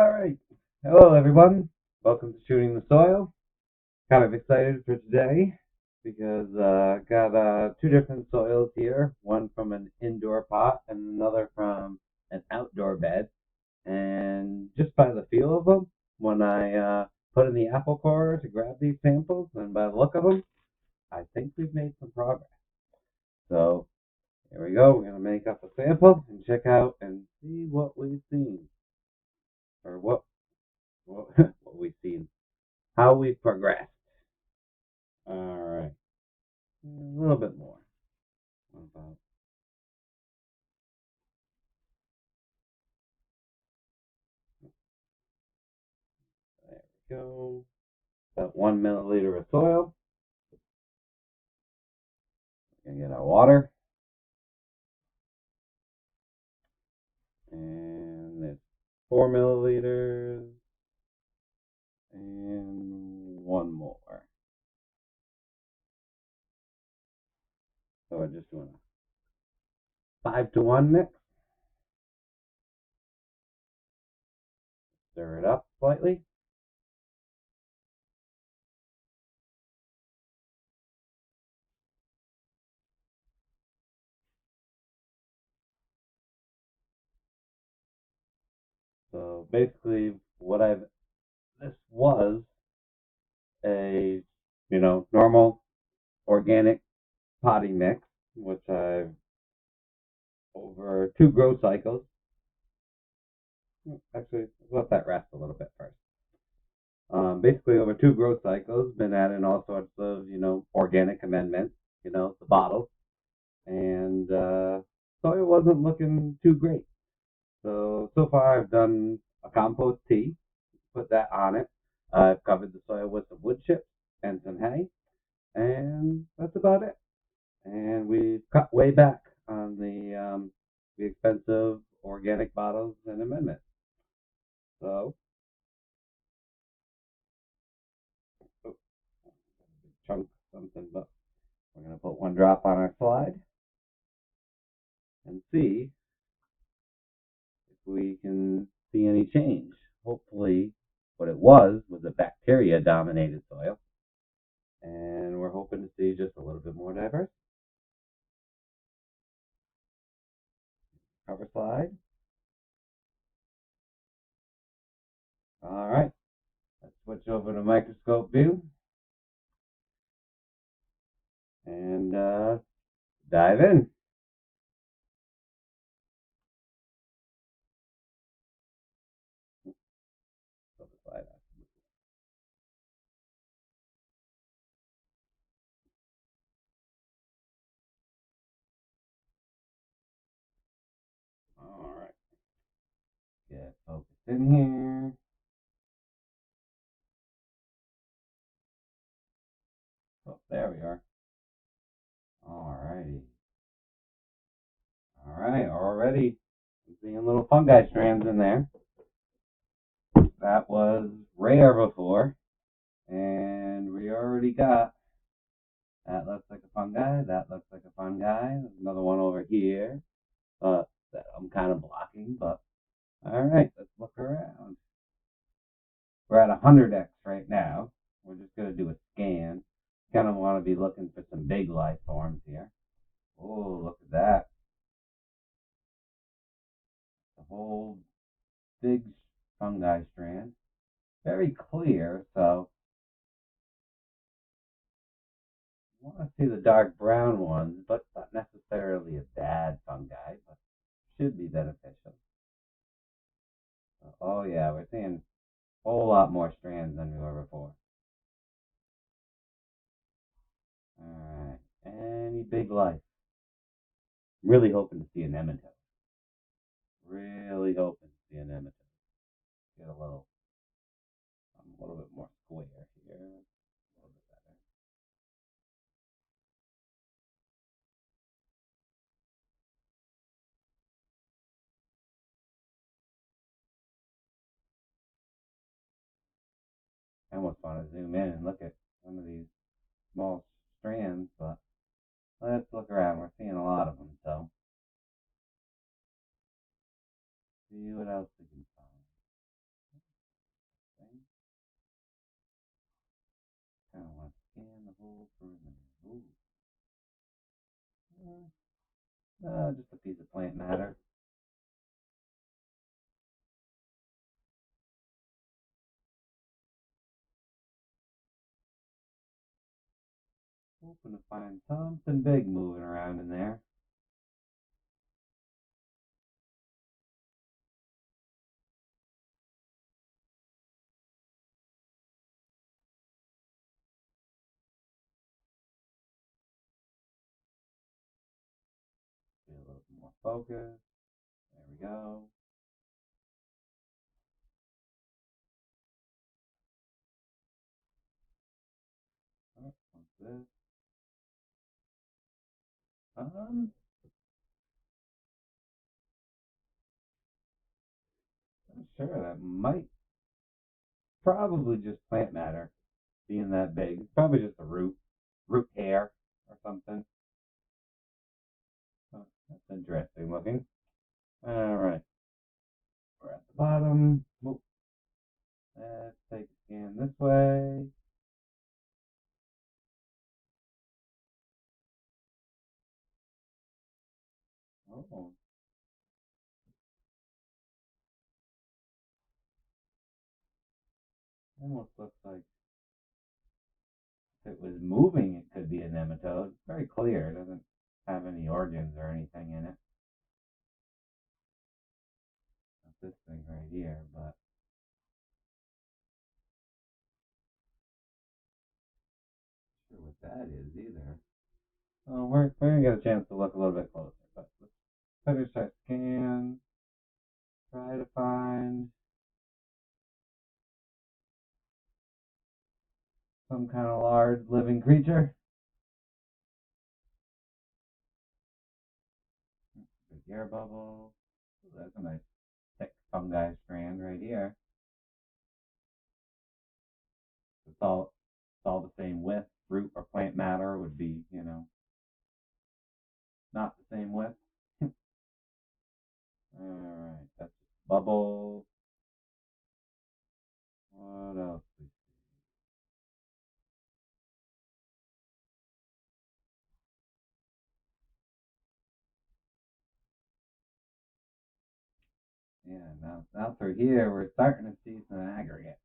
All right. Hello, everyone. Welcome to Shooting the Soil. Kind of excited for today because got two different soils here. One from an indoor pot and another from an outdoor bed. And just by the feel of them, when I put in the apple core to grab these samples, and by the look of them, I think we've made some progress. So here we go. We're gonna make up a sample and check out and see what we've seen, or what, what we've seen, how we've progressed. All right, a little bit more. What about, there we go. About 1 milliliter of soil. We're gonna get our water, and it's 4 milliliters, and one more. So we're just doing a 5-to-1 mix. Stir it up slightly. So basically, this was a normal organic potting mix, which I've over 2 grow cycles. Actually, let that rest a little bit first. Basically, over 2 grow cycles, been adding all sorts of organic amendments, the bottles, and soil wasn't looking too great. So far, I've done a compost tea, put that on it. I've covered the soil with some wood chips and some hay, and that's about it. And we've cut way back on the expensive organic bottles and amendments. So, oh, chunk something, but we're gonna put one drop on our slide and see if we can see any change. Hopefully, what it was a bacteria-dominated soil, and we're hoping to see just a little bit more diverse. Cover slide. All right, let's switch over to microscope view and dive in. All right, get focused in here. Oh, there we are. All righty. All right, already seeing little fungi strands in there. That was rare before, and we already got that. Looks like a fungi. That looks like a fungi. There's another one over here that I'm kind of blocking, but all right, let's look around. We're at 100x right now. We're just going to do a scan. Kind of want to be looking for some big life forms here. Oh, look at that. The whole big fungi strand. Very clear, so I want to see the dark brown ones, but not necessarily a bad fungi, but should be beneficial. Oh yeah, we're seeing a whole lot more strands than we were before. Alright, any big life? Really hoping to see an nematode. Really hoping to see an nematode. Get a little bit more square here. A little bit better. I almost want to zoom in and look at some of these small strands, but let's look around. We're seeing a lot of them, so see what else we can find. Ooh. Just a piece of plant matter. Hoping to find something big moving around in there. Be a little bit more focus. There we go. Oh, what's this? Um, I'm sure that might probably just plant matter being that big. It's probably just a root hair or something. Oh, that's interesting looking. All right, we're at the bottom. Oh, let's take a scan this way. Oh, almost looks like if it was moving, it could be a nematode. It's very clear. It doesn't have any organs or anything in it. Not this thing right here, but not sure what that is either. Oh, we're gonna get a chance to look a little bit closer, but let's finish our scan. Try to find some kind of large living creature. Big air bubble. Ooh, that's a nice thick fungi strand right here. It's all the same width. Root or plant matter would be, not the same width. Alright, that's bubble. What else? Yeah, now through here we're starting to see some aggregate.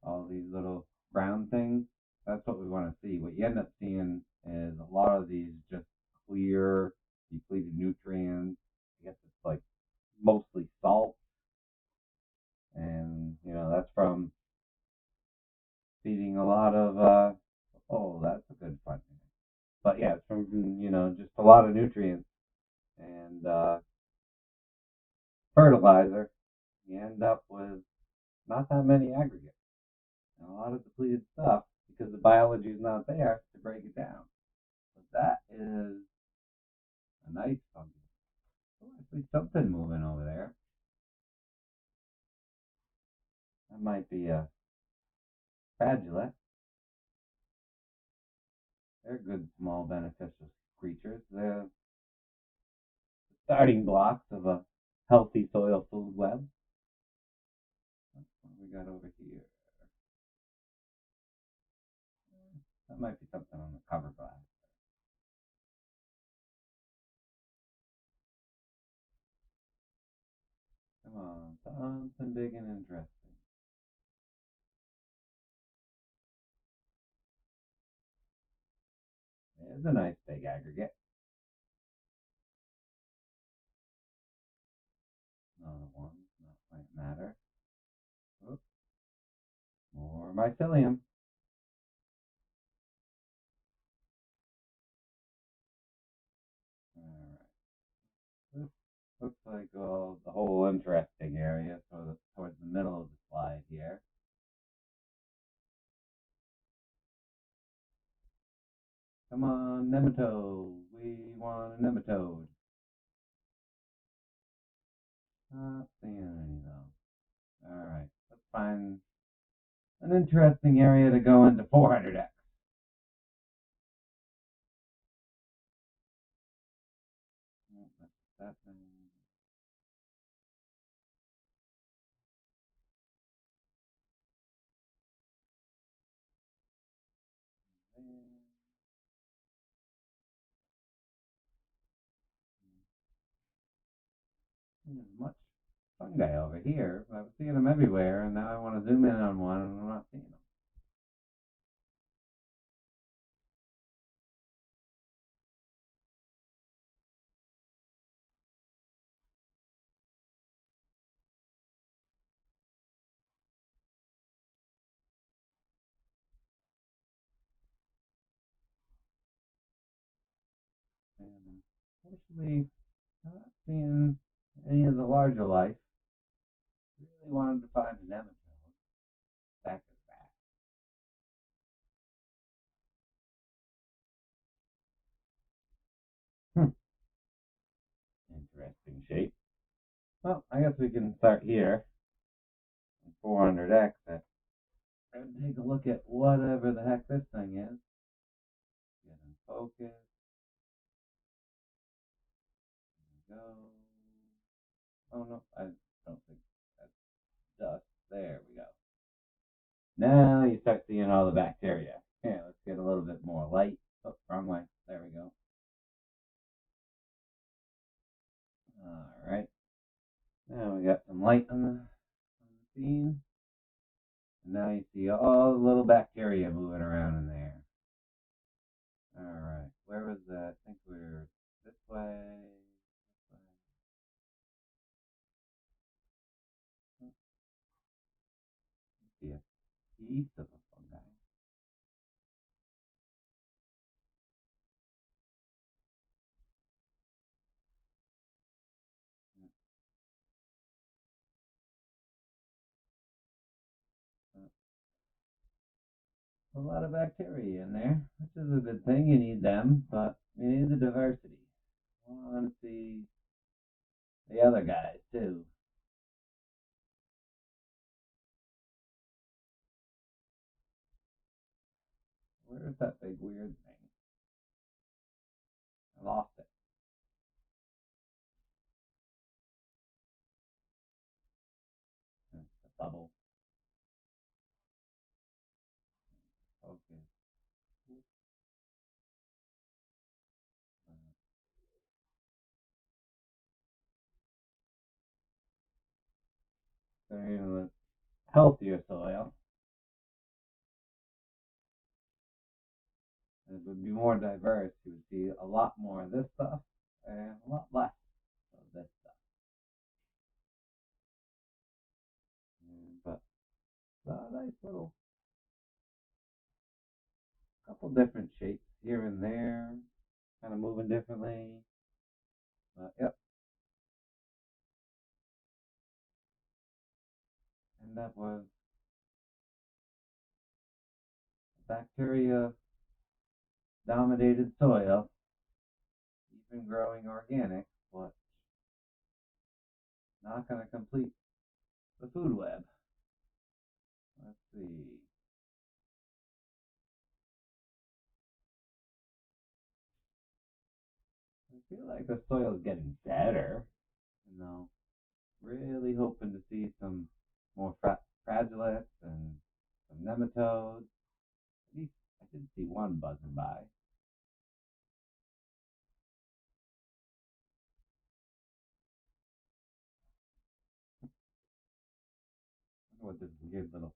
All these little brown things. That's what we want to see. What you end up seeing is a lot of these just clear, depleted nutrients. I guess it's like mostly salt, and that's from feeding a lot of. Oh, that's a good one. But yeah, it's from just a lot of nutrients and fertilizer. You end up with not that many aggregates and a lot of depleted stuff because the biology is not there to break it down. But that is a nice fungus. Oh, I see something moving over there. That might be a spatula. They're good small beneficial creatures. They're starting blocks of a healthy soil food web. What we got over here? That might be something on the cover glass. Come on, something big and interesting. There's a nice big aggregate. Another one, not plant matter. Oops, more mycelium. Alright, this looks like the whole interesting area towards the middle of the slide here. Come on, nematode. We want a nematode. Not seeing any though. Alright, let's find an interesting area to go into 400x. That thing. There's much fungi over here. I was seeing them everywhere, and now I want to zoom in on one, and I'm not seeing them. And unfortunately, not seeing any of the larger life. Really wanted to find an nematode. Back is back. Hmm. Interesting shape. Well, I guess we can start here. 400x. And take a look at whatever the heck this thing is. Get in focus. There we go. Oh no, I don't think that's dust. There we go. Now you start seeing all the bacteria. Here, let's get a little bit more light. Oh, wrong way. There we go. Alright. Now we got some light on the scene. And now you see all the little bacteria moving around in there. Alright. Where was that? I think we're this way. See a piece of a fungi. A lot of bacteria in there, which is a good thing. You need them, but you need the diversity. I want to see the other guys too. Where's that big weird thing? I lost it. It's a bubble. Okay. So the healthier soil, it would be more diverse. You would see a lot more of this stuff and a lot less of this stuff. But a nice little couple different shapes here and there, kind of moving differently. But yep, and that was bacteria dominated soil, even growing organic, but not going to complete the food web. Let's see. I feel like the soil is getting better. You know, really hoping to see some more fragilates and some nematodes. At least I did see one buzzing by. I wonder what this weird little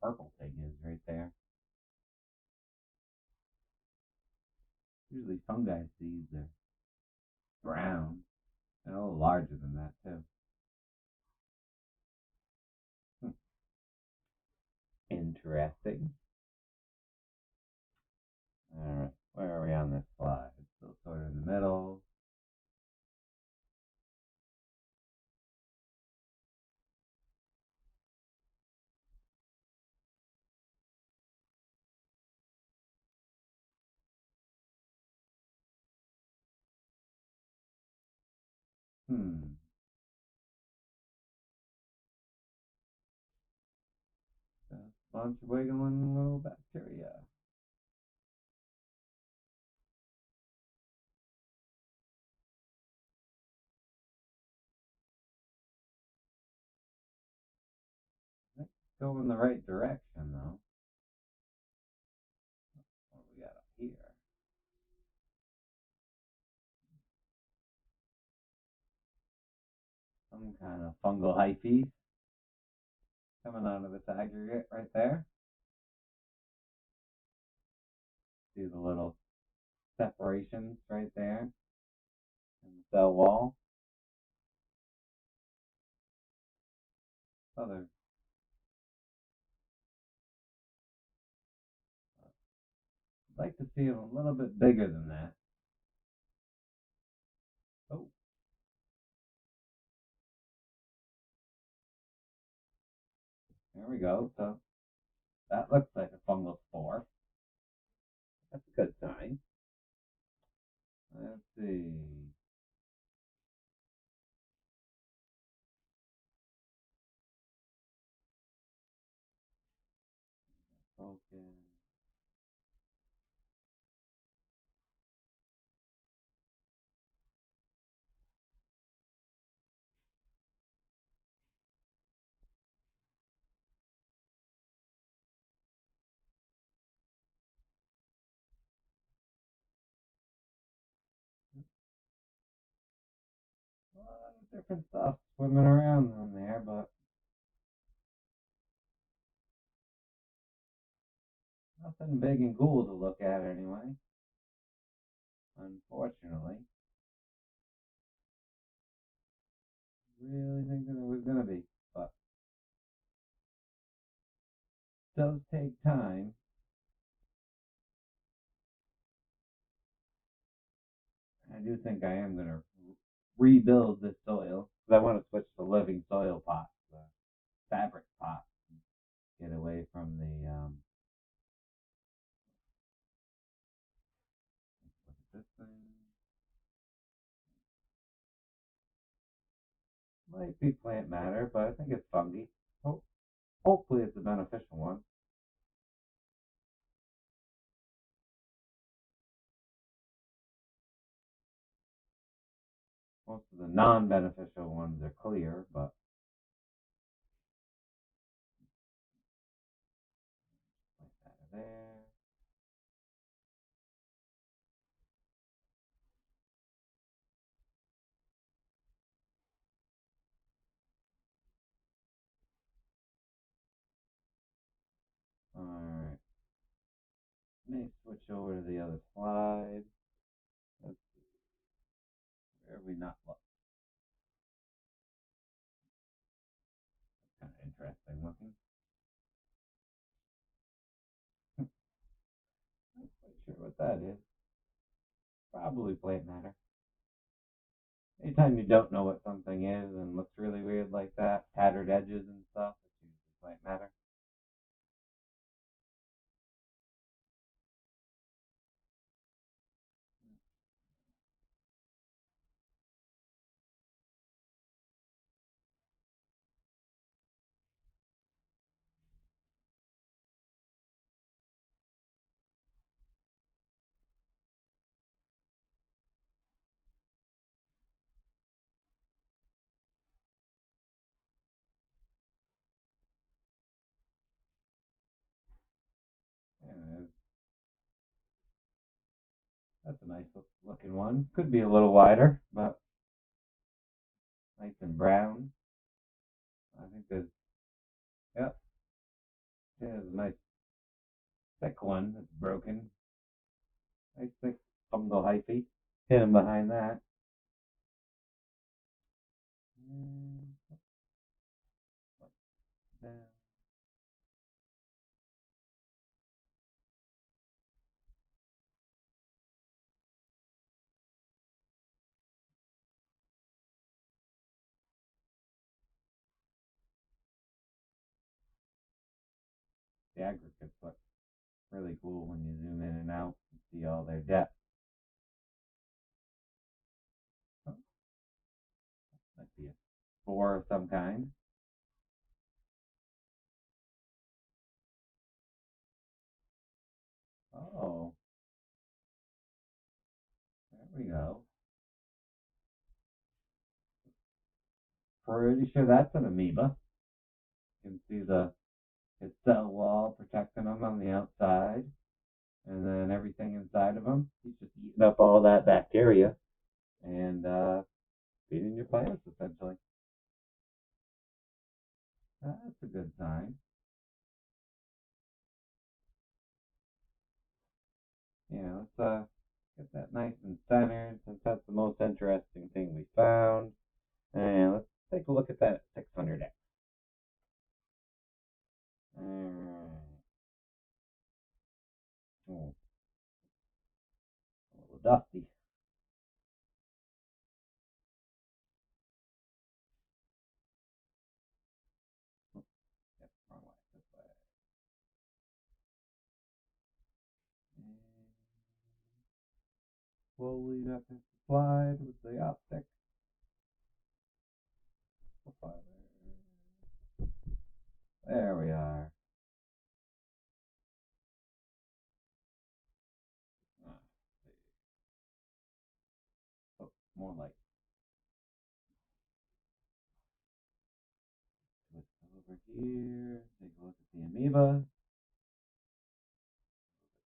purple thing is right there. Usually fungi seeds are brown and a little larger than that too. Hmm. Interesting. Alright, where are we on this slide? It's still sort of in the middle. Hmm. Just a bunch of wiggling little bacteria. Let's go in the right direction though. What do we got up here? kind of fungal hyphae coming out of this aggregate right there. See the little separations right there in the cell wall. So I'd like to see them a little bit bigger than that. Oh, there we go. So that looks like a fungal spore. That's a good sign. Let's see. Okay. A lot of different stuff swimming around in there, but nothing big and cool to look at anyway. Unfortunately. Really think that it was gonna be, but it does take time. I do think I am gonna rebuild this soil because I want to switch to living soil pots, the fabric pots, and get away from the look at this thing. Might be plant matter, but I think it's fungi. Hopefully it's a beneficial one. Most of the non-beneficial ones are clear, but like that there. Alright. Let me switch over to the other slide. Let's see. Where are we not looking? Kind of interesting looking. Not quite sure what that is. Probably plant matter. Anytime you don't know what something is and looks really weird like that, tattered edges and stuff, it's usually plant matter. Anyways, that's a nice looking one. Could be a little wider, but nice and brown. I think there's, yep, yeah, there's a nice thick one that's broken. Nice thick fungal hyphae hidden behind that. And down. The aggregates look really cool when you zoom in and out and see all their depth. Oh, might be a spore of some kind. Oh, there we go. Pretty sure that's an amoeba. You can see the its cell wall protecting them on the outside, and then everything inside of them. He's just eating up all that bacteria and feeding your plants essentially. That's a good sign. Yeah, let's get that nice and centered since that's the most interesting thing we found. And let's take a look at that 600X. Mm, oh, a little dusty. Yep, wrong way. This way. And slowly that has to slide with the optic. There we are. Ah, oh, more like twist over here. Take a look at the amoeba.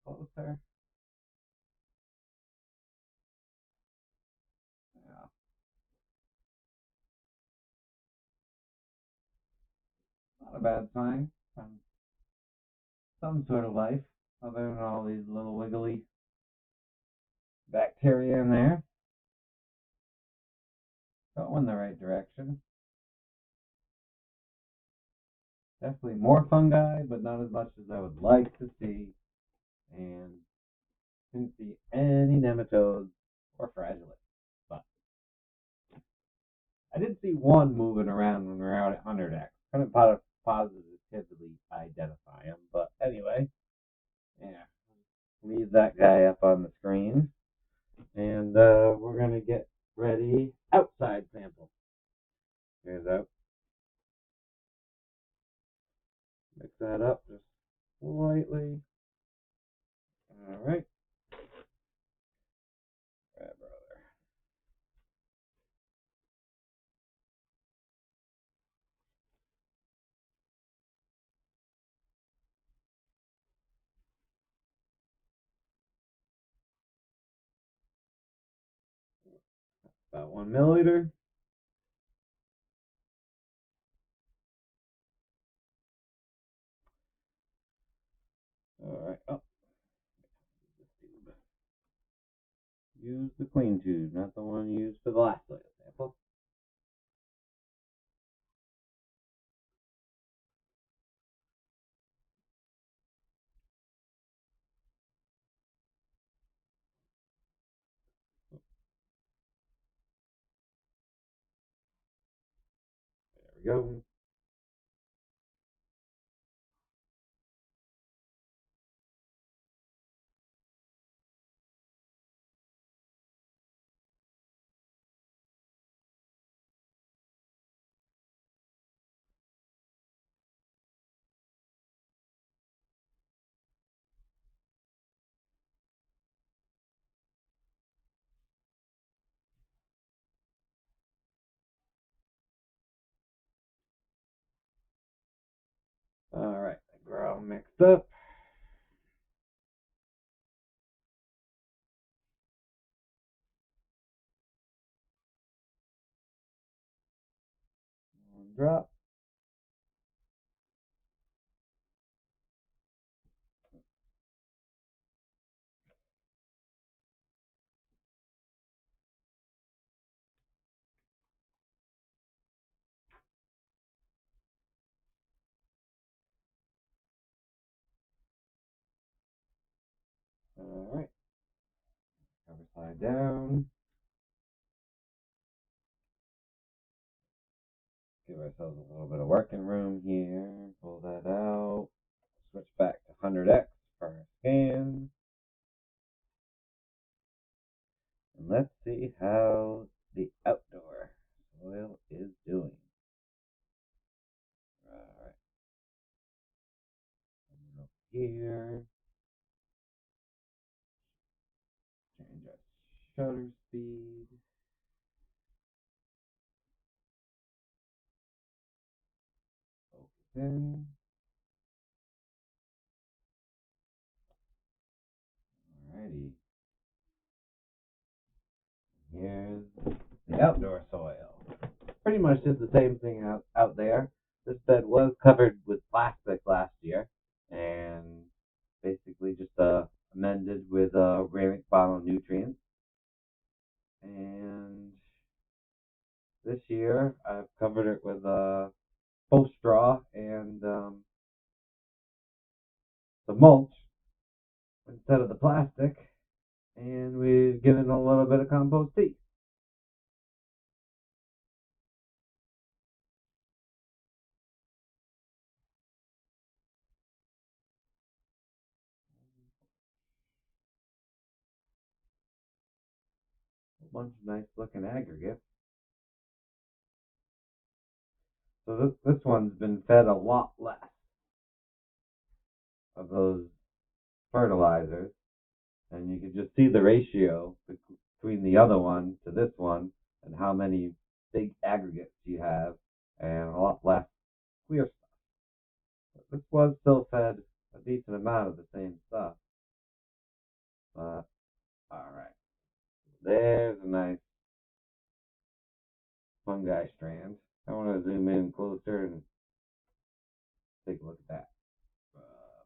Closer. Yeah, not a bad sign. Some sort of life, other than all these little wiggly bacteria in there. Going the right direction. Definitely more fungi, but not as much as I would like to see. And didn't see any nematodes or fragilates. But I did see one moving around when we were out at 100X. Couldn't positively identify him. But anyway, yeah, leave that guy up on the screen. And we're going to get ready. Outside sample. Here's out. Mix that up just slightly. All right. Right, brother. About 1 milliliter. All right. Oh, use the clean tube, not the one used for the last soil sample. There we go. All right, we're all mixed up. One drop. All right, cover side down. Give ourselves a little bit of working room here. Pull that out. Switch back to 100X for our scan. And let's see how the outdoor soil is doing. All right. Up here. Change our shutter speed. Focus in. Alrighty. Here's the outdoor soil. Pretty much did the same thing out there. this bed was covered with plastic last year, and basically just amended with organic bottle nutrients. And this year, I've covered it with faux straw and the mulch instead of the plastic, and we've given a little bit of compost tea. A bunch of nice looking aggregates. So this one's been fed a lot less of those fertilizers, and you can just see the ratio between the other one to this one and how many big aggregates you have and a lot less clear stuff. But this was still fed a decent amount of the same stuff. But all right, there's a nice fungi strand. I want to zoom in closer and take a look at that.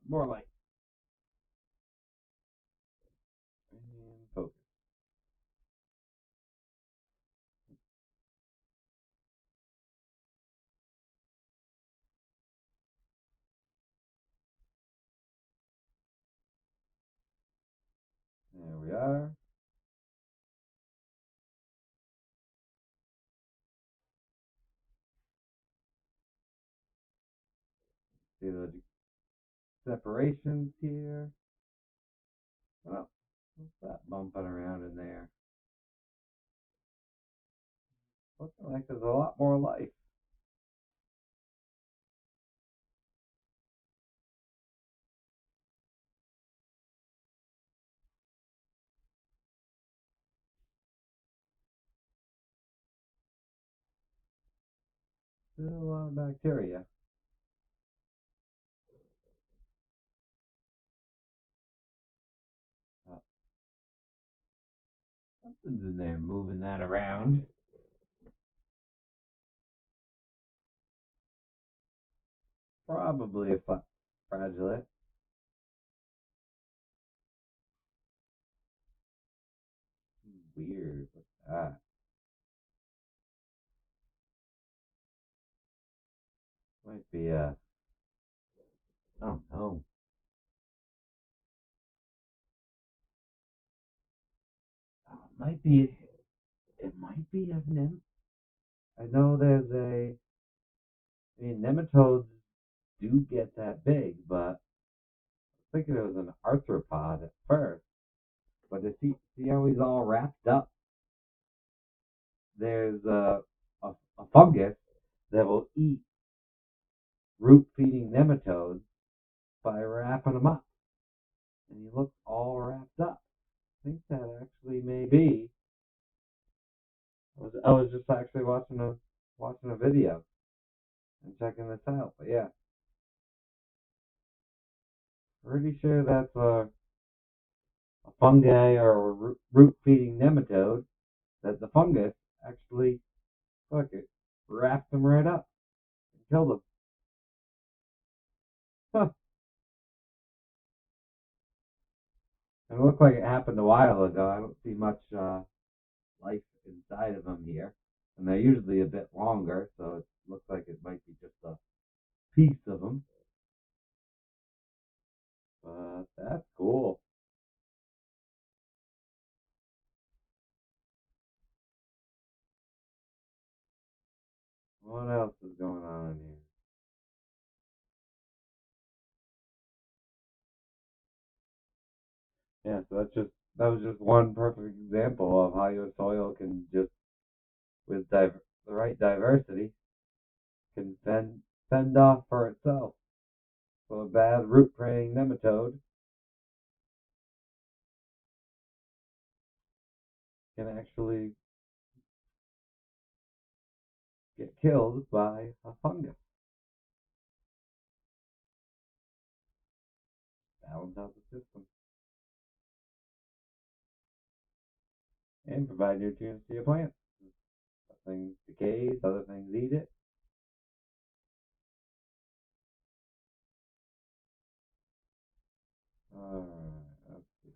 More like focus. There we are. See the separations here. Oh, what's that bumping around in there? Looking like there's a lot more life. Still a lot of bacteria. Oh, something's in there moving that around. Probably a fragile. Weird. What's that? Might be a. Oh no. Oh, it might be. It might be a I know there's a. I mean, nematodes do get that big, but I was thinking it was an arthropod at first. But to see how he's all wrapped up, there's a fungus that will eat root feeding nematodes by wrapping them up. And he looks all wrapped up. I think that actually may be. I was just actually watching a video and checking this out. But yeah, pretty sure that's a fungi or a root feeding nematode that the fungus actually look it wrapped them right up and killed them. Huh. And it looked like it happened a while ago. I don't see much life inside of them here, and they're usually a bit longer, so it looks like it might be just a piece of them. But that's cool. What else is going on in here? Yeah, so that was just one perfect example of how your soil can just with the right diversity can fend off for itself. So a bad root preying nematode can actually get killed by a fungus. Balance out the system and provide nutrients to your plants. Some things decay, other things eat it. Let's see.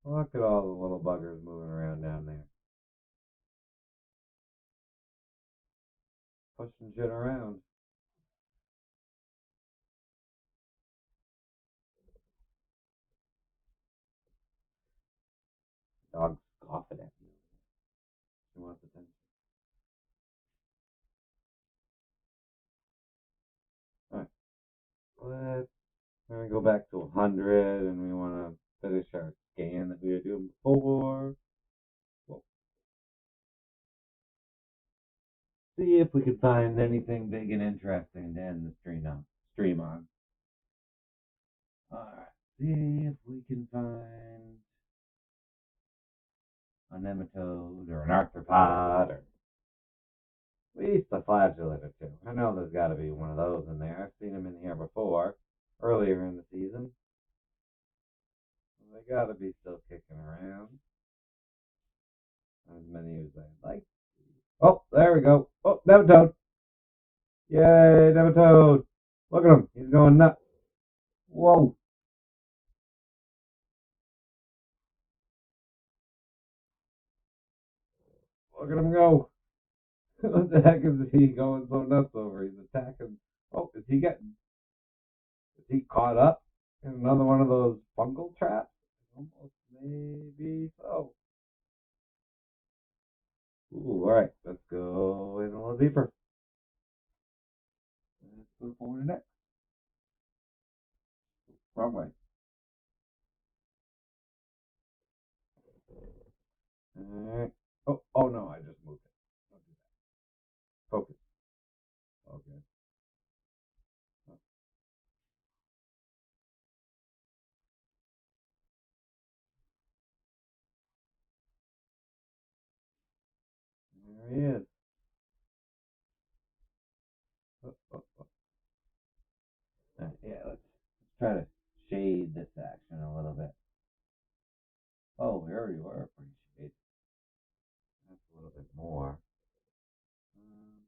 Look at all the little buggers moving around down there, pushing shit around. Dog's coughing at me. She wants attention. All right, we're gonna go back to 100, and we want to finish our scan that we were doing before. We'll see if we can find anything big and interesting to end the stream on. All right, see if we can find a nematode or an arthropod or at least a flagellate or two. I know there's got to be one of those in there. I've seen them in here before, earlier in the season. They got to be still kicking around. Not as many as I'd like. Oh, there we go. Oh, nematode. Yay, nematode. Look at him. He's going nuts. Whoa. Look at him go. What the heck is he going so nuts over? He's attacking. Oh, is he caught up in another one of those fungal traps? Almost, maybe so. Ooh, all right, let's go in a little deeper. Let's go forward next. Wrong way. All right. Oh no, I just moved it. Don't do that. Focus. Okay. There he is. Oh. Yeah, let's try to shade this action a little bit. Oh, we already were pretty shaded. That's a little bit more. Um,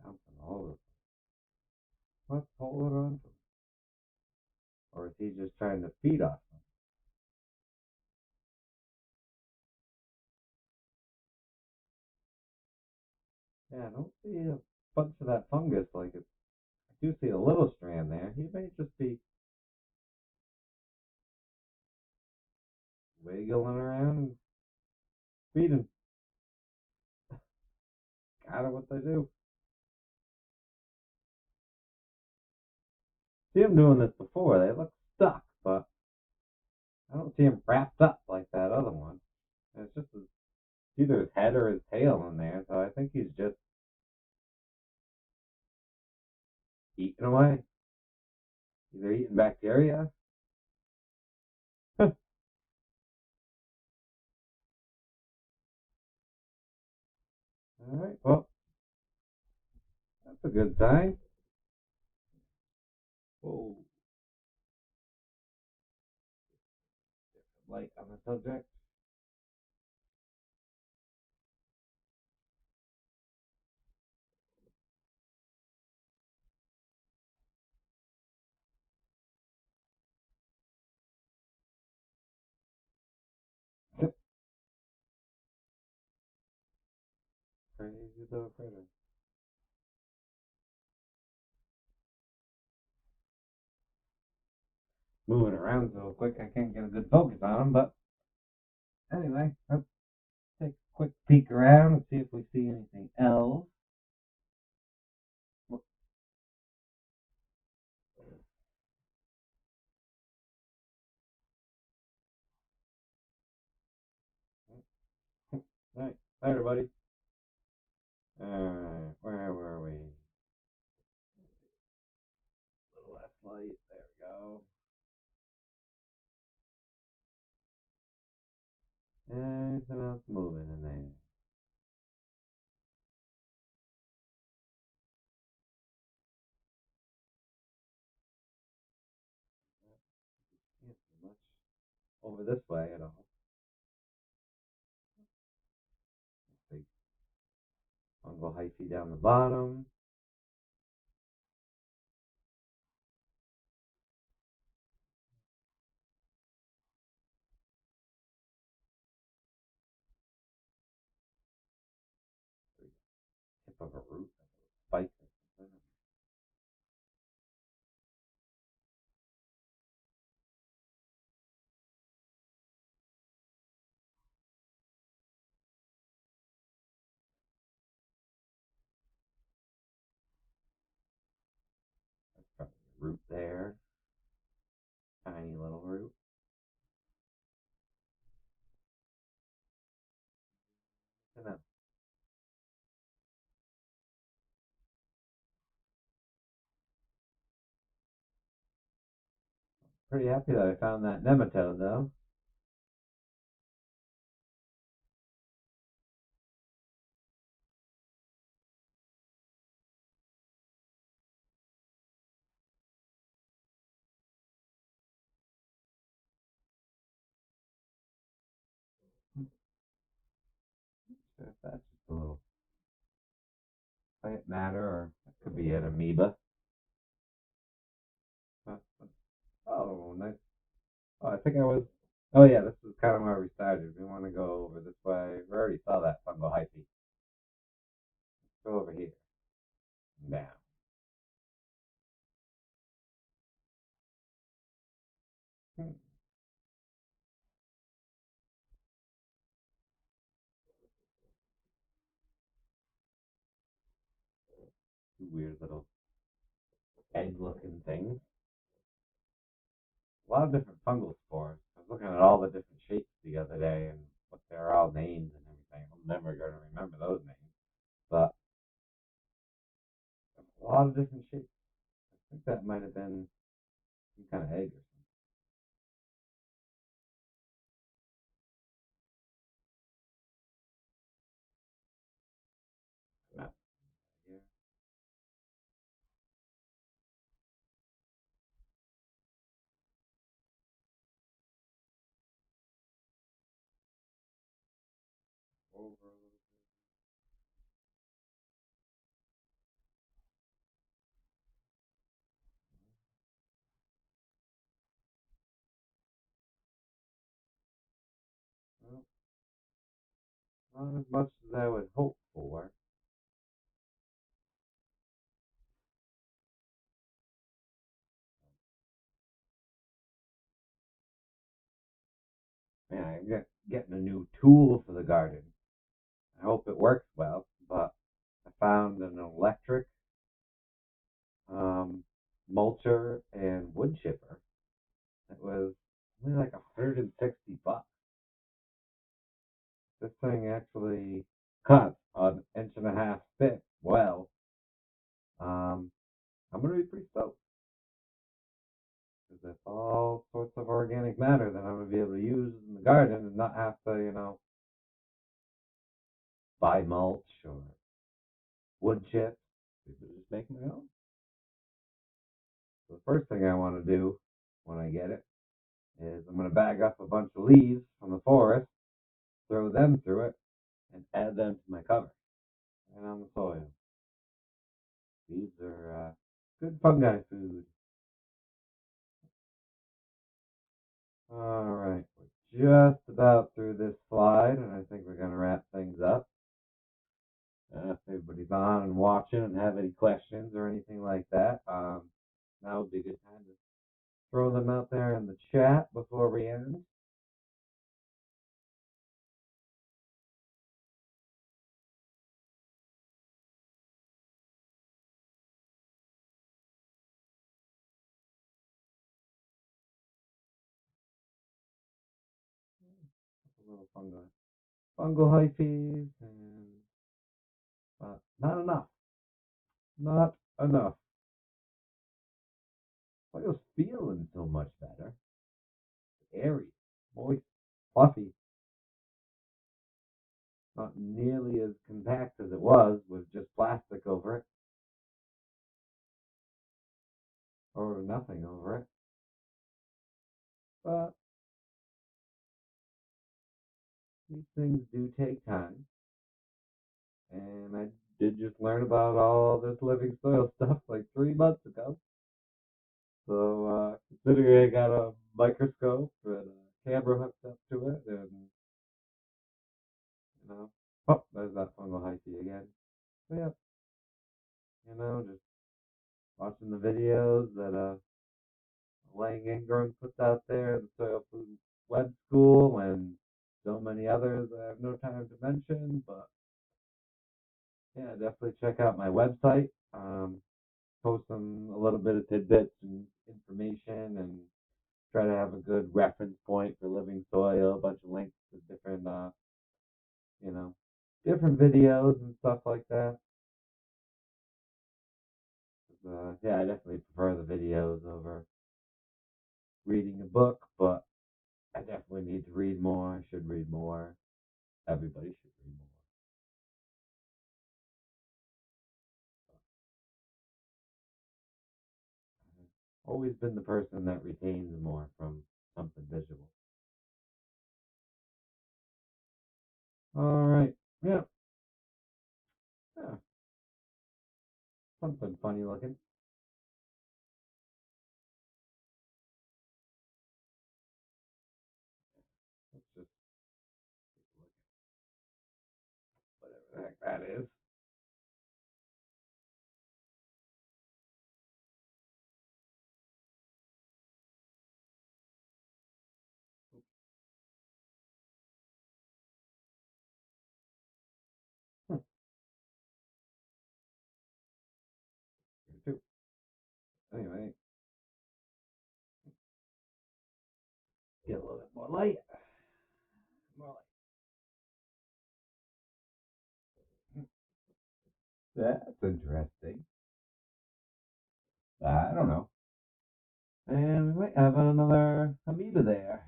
Bouncing all over. Let's hold it on. Or is he just trying to feed off them? Yeah, I don't see a bunch of that fungus like it. I do see a little strand there. He may just be wiggling around and feeding. Kind of what they do. See him doing this before. They look stuck, but I don't see him wrapped up like that other one. It's just either his head or his tail in there, so I think he's just eating away. Either eating bacteria. All right, well, that's a good sign. Whoa, light on the subject. Crazy little critter. Moving around so quick I can't get a good focus on him, but anyway, let's take a quick peek around and see if we see anything else. All right, hi everybody. Where were we? A little less light. There we go. Anything else moving in there? Can't see much over this way at all. Let's see. fungal hyphae down the bottom. Tip of a root, like a spike or something. That's probably a root there. Tiny little root. And I'm pretty happy that I found that nematode though. Sure if that's just a little plant matter or it could be an amoeba. Oh, nice. Oh, I think I was. Oh yeah, this is kind of where we started. We want to go over this way. We already saw that fungal hyphae. Go over here. Down. Hmm. Two weird little egg-looking things. A lot of different fungal spores. I was looking at all the different shapes the other day and what they're all named and everything. I'm never going to remember those names, but a lot of different shapes. I think that might have been some kind of egg or something. Not here. Over a little bit. Well, not as much as I would hope for. Man, getting a new tool for the garden. I hope it works well, but I found an electric um, mulcher and wood chipper. It was only like 160 bucks. This thing actually cut an inch and a half thick. Well, um, I'm gonna be pretty stoked because that's all sorts of organic matter that I'm gonna be able to use in the garden and not have to, buy mulch or wood chips. Just make my own. So the first thing I want to do when I get it is I'm going to bag up a bunch of leaves from the forest, throw them through it, and add them to my cover and on the soil. These are good fungi food. All right, we're just about through this slide, and I think we're going to wrap things up. If everybody's on and watching and have any questions or anything like that, now would be a good time to throw them out there in the chat before we end. A little fungal hyphae, and not enough. Not enough. Soil's feeling so much better. Airy, moist, fluffy. Not nearly as compact as it was with just plastic over it. Or nothing over it. But these things do take time. And I did just learn about all this living soil stuff like 3 months ago. So considering I got a microscope and a camera hooked up to it, and you know, oh, there's that fungal hyphae again. So yeah, just watching the videos that Lang Ingram puts out there, the Soil Food Web School, and so many others I have no time to mention. But yeah, definitely check out my website. Post some a little bit of tidbits and information, and try to have a good reference point for living soil. A bunch of links to different, you know, different videos and stuff like that. Yeah, I definitely prefer the videos over reading a book, but I definitely need to read more. I should read more. Everybody should read more. I've always been the person that retains more from something visual. All right. Yeah. Yeah. Something funny looking. Let's just look at whatever the heck that is. Hmm. Here too. Anyway, get a little bit more light. More light. That's interesting. I don't know. And we might have another amoeba there.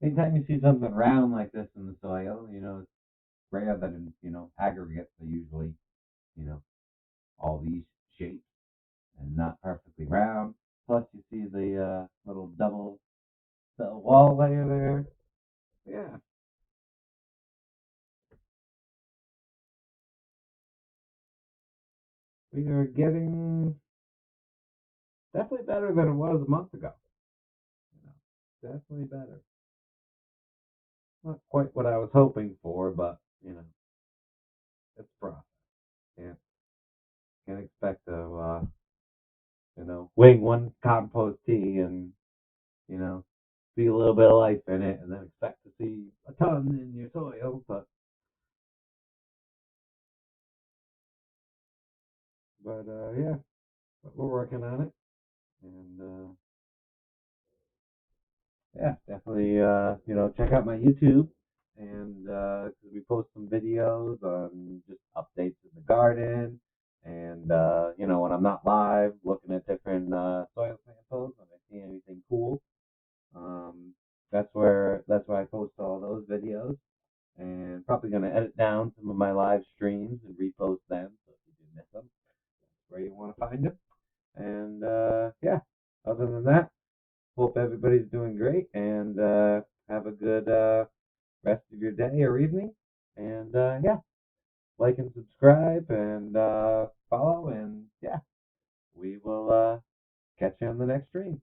Anytime you see something round like this in the soil, it's rare that in, aggregates are usually, you know, all these shapes and not perfectly round. Plus you see the little double cell wall layer there. Yeah, we are getting definitely better than it was a month ago. You definitely better. Not quite what I was hoping for, but it's process. Can't can't expect to wing one compost tea and you know see a little bit of life in it, and then expect to see a ton in your soil. But yeah, but we're working on it, and yeah, definitely check out my YouTube, and 'cause we post some videos on just updates in the garden, and when I'm not live, looking at different soil samples, and I see anything cool, um, that's where I post all those videos, and probably gonna edit down some of my live streams and repost them, so if you do miss them, that's where you want to find them. And yeah, other than that, hope everybody's doing great, and have a good rest of your day or evening. And yeah, like and subscribe and follow. And yeah, we will catch you on the next stream.